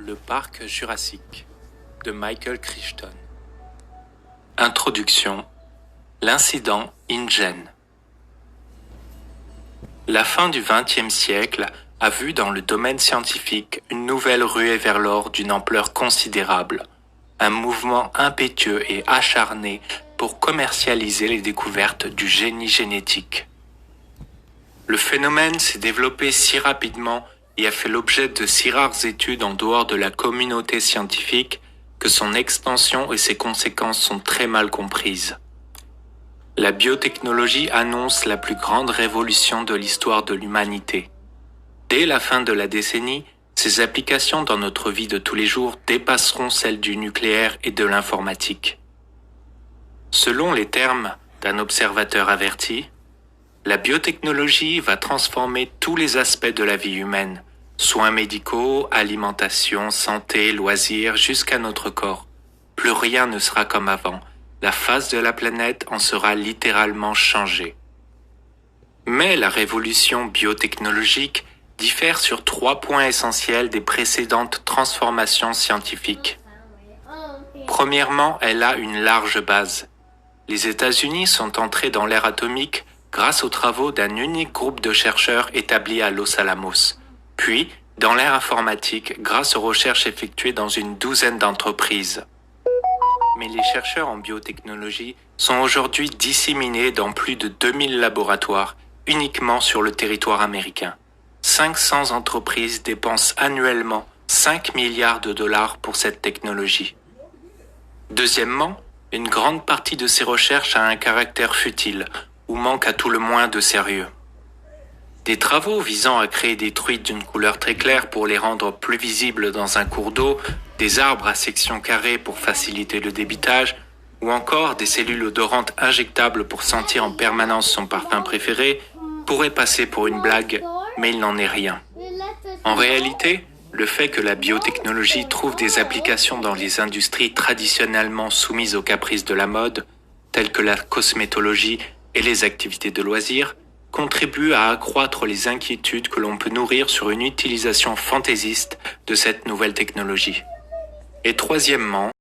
Le parc jurassique de Michael Crichton. Introduction. L'incident InGen. La fin du XXe siècle a vu dans le domaine scientifique une nouvelle ruée vers l'or d'une ampleur considérable, un mouvement impétueux et acharné pour commercialiser les découvertes du génie génétique. Le phénomène s'est développé si rapidement et a fait l'objet de si rares études en dehors de la communauté scientifique que son extension et ses conséquences sont très mal comprises. La biotechnologie annonce la plus grande révolution de l'histoire de l'humanité. Dès la fin de la décennie, ses applications dans notre vie de tous les jours dépasseront celles du nucléaire et de l'informatique. Selon les termes d'un observateur averti, la biotechnologie va transformer tous les aspects de la vie humaine, soins médicaux, alimentation, santé, loisirs, jusqu'à notre corps. Plus rien ne sera comme avant. La face de la planète en sera littéralement changée. Mais la révolution biotechnologique diffère sur 3 points essentiels des précédentes transformations scientifiques. Premièrement, elle a une large base. Les États-Unis sont entrés dans l'ère atomique grâce aux travaux d'un unique groupe de chercheurs établi à Los Alamos, puis dans l'ère informatique grâce aux recherches effectuées dans une douzaine d'entreprises. Mais les chercheurs en biotechnologie sont aujourd'hui disséminés dans plus de 2000 laboratoires uniquement sur le territoire américain. 500 entreprises dépensent annuellement 5 milliards de dollars pour cette technologie. Deuxièmement, une grande partie de ces recherches a un caractère futile ou manque à tout le moins de sérieux. Des travaux visant à créer des truites d'une couleur très claire pour les rendre plus visibles dans un cours d'eau, des arbres à section carrée pour faciliter le débitage, ou encore des cellules odorantes injectables pour sentir en permanence son parfum préféré, pourraient passer pour une blague, mais il n'en est rien. En réalité, le fait que la biotechnologie trouve des applications dans les industries traditionnellement soumises aux caprices de la mode, telles que la cosmétologie et les activités de loisirs, contribue à accroître les inquiétudes que l'on peut nourrir sur une utilisation fantaisiste de cette nouvelle technologie. Et troisièmement,